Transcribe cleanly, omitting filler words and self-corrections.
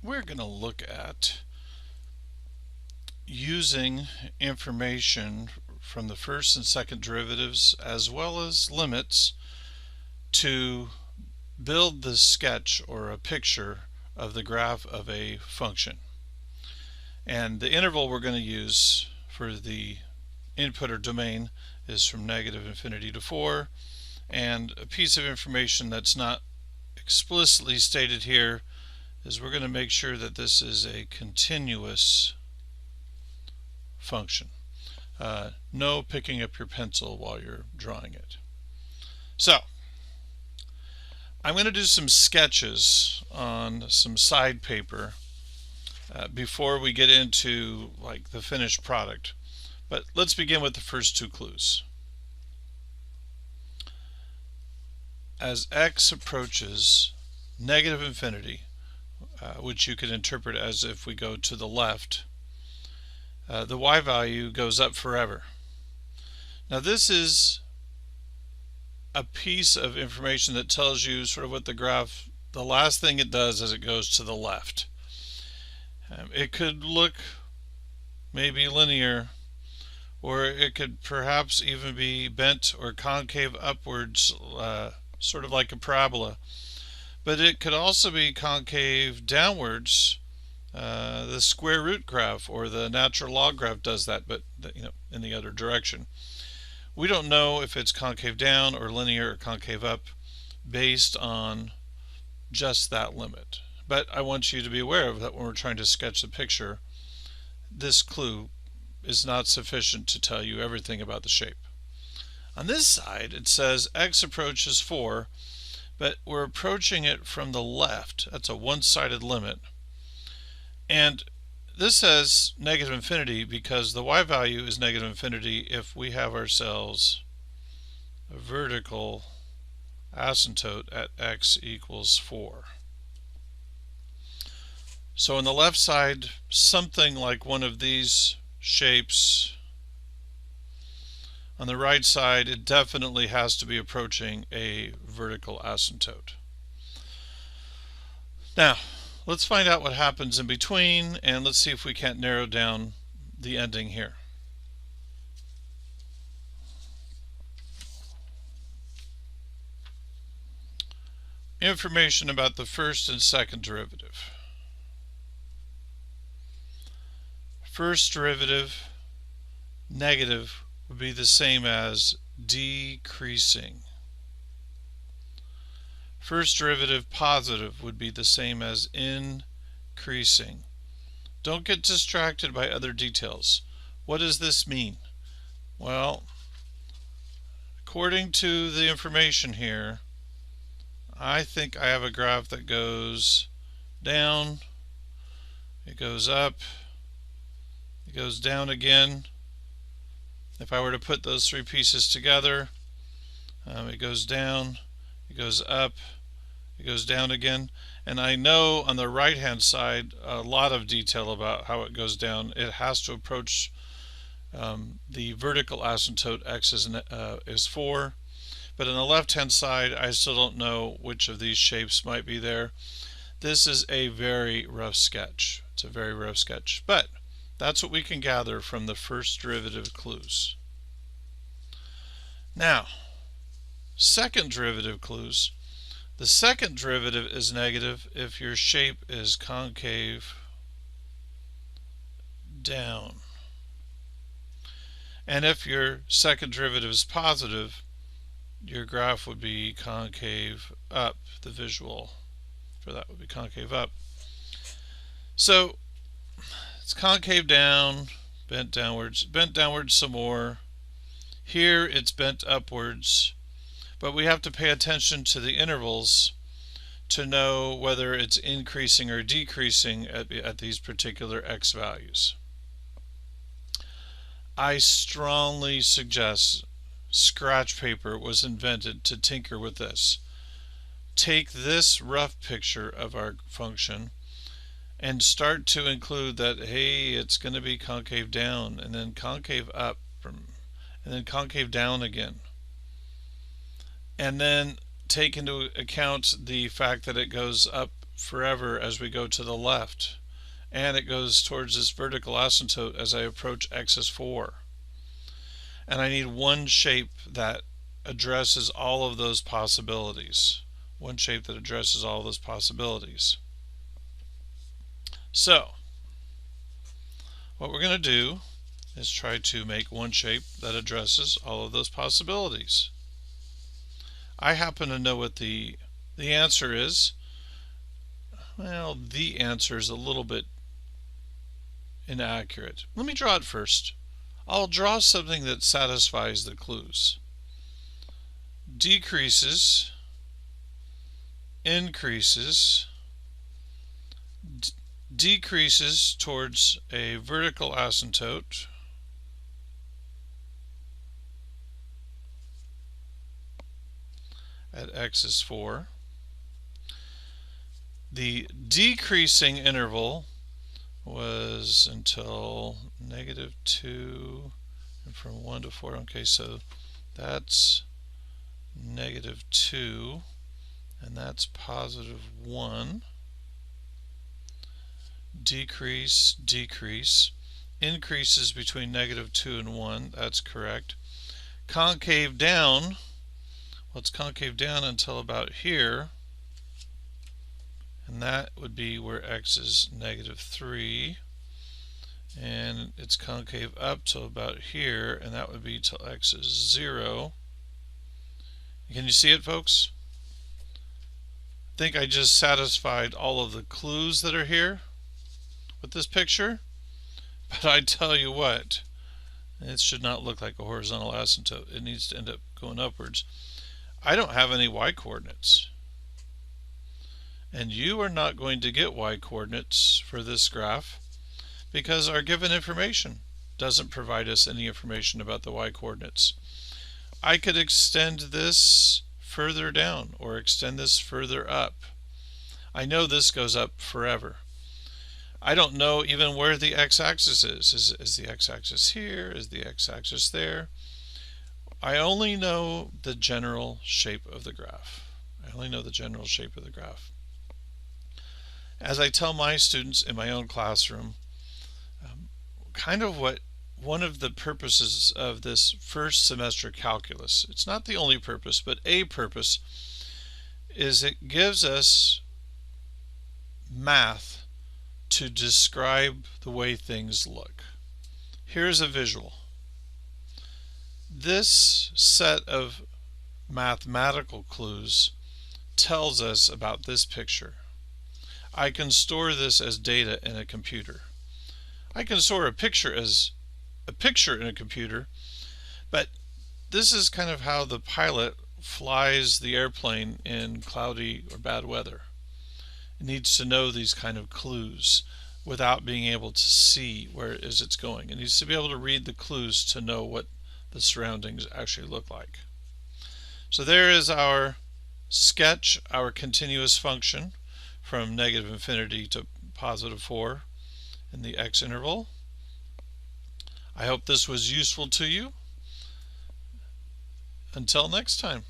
we're going to look at using information from the first and second derivatives as well as limits to build the sketch or a picture of the graph of a function. And the interval we're going to use for the input or domain is from -infinity to 4, and a piece of information that's not explicitly stated here is we're going to make sure that this is a continuous function. No picking up your pencil while you're drawing it. So I'm going to do some sketches on some side paper before we get into like the finished product. But let's begin with the first two clues. As x approaches -infinity, which you could interpret as if we go to the left, the y value goes up forever. Now this is a piece of information that tells you sort of what the graph, the last thing it does as it goes to the left. It could look maybe linear, or it could perhaps even be bent or concave upwards, sort of like a parabola. But it could also be concave downwards. The square root graph or the natural log graph does that, but in the other direction. We don't know if it's concave down or linear or concave up based on just that limit. But I want you to be aware of that when we're trying to sketch the picture, this clue is not sufficient to tell you everything about the shape. On this side it says x approaches 4, but we're approaching it from the left. That's a one-sided limit. And this says -infinity because the y value is -infinity if we have ourselves a vertical asymptote at x equals 4. So on the left side, something like one of these shapes. On the right side, it definitely has to be approaching a vertical asymptote. Now, let's find out what happens in between, and let's see if we can't narrow down the ending here. Information about the first and second derivative. First derivative, negative, would be the same as decreasing. First derivative, positive, would be the same as increasing. Don't get distracted by other details. What does this mean? Well, according to the information here, I think I have a graph that goes down, it goes up, it goes down again. If I were to put those three pieces together, it goes down, it goes up, it goes down again. And I know on the right hand side a lot of detail about how it goes down. It has to approach the vertical asymptote x is 4. But on the left hand side I still don't know which of these shapes might be there. This is a very rough sketch. It's a very rough sketch. But that's what we can gather from the first derivative clues. Now, second derivative clues. The second derivative is negative if your shape is concave down. And if your second derivative is positive, your graph would be concave up. The visual for that would be concave up. So it's concave down, bent downwards some more. Here it's bent upwards, but we have to pay attention to the intervals to know whether it's increasing or decreasing at these particular x values. I strongly suggest scratch paper was invented to tinker with this. Take this rough picture of our function and start to include that, hey, it's going to be concave down and then concave up and then concave down again. And then take into account the fact that it goes up forever as we go to the left, and it goes towards this vertical asymptote as I approach x is 4. And I need one shape that addresses all of those possibilities. One shape that addresses all of those possibilities. So, what we're going to do is try to make one shape that addresses all of those possibilities. I happen to know what the answer is. Well, the answer is a little bit inaccurate. Let me draw it first. I'll draw something that satisfies the clues. Decreases, increases, decreases towards a vertical asymptote, at x is 4. The decreasing interval was until -2 and from 1 to 4. Okay, so that's -2 and that's +1. Decrease, decrease. Increases between -2 and 1. That's correct. Concave down. Well, it's concave down until about here, and that would be where x is -3, and it's concave up till about here, and that would be till x is 0. Can you see it, folks? I think I just satisfied all of the clues that are here with this picture, but I tell you what, it should not look like a horizontal asymptote. It needs to end up going upwards. I don't have any y-coordinates, and you are not going to get y-coordinates for this graph because our given information doesn't provide us any information about the y-coordinates. I could extend this further down or extend this further up. I know this goes up forever. I don't know even where the x-axis is. Is the x-axis here? Is the x-axis there? I only know the general shape of the graph. I only know the general shape of the graph. As I tell my students in my own classroom, kind of what one of the purposes of this first semester calculus, it's not the only purpose, but a purpose, is it gives us math to describe the way things look. Here's a visual. This set of mathematical clues tells us about this picture. I can store this as data in a computer. I can store a picture as a picture in a computer, but this is kind of how the pilot flies the airplane in cloudy or bad weather. It needs to know these kind of clues without being able to see where it is it's going. It needs to be able to read the clues to know what the surroundings actually look like. So there is our sketch, our continuous function from -infinity to +4 in the x interval. I hope this was useful to you. Until next time.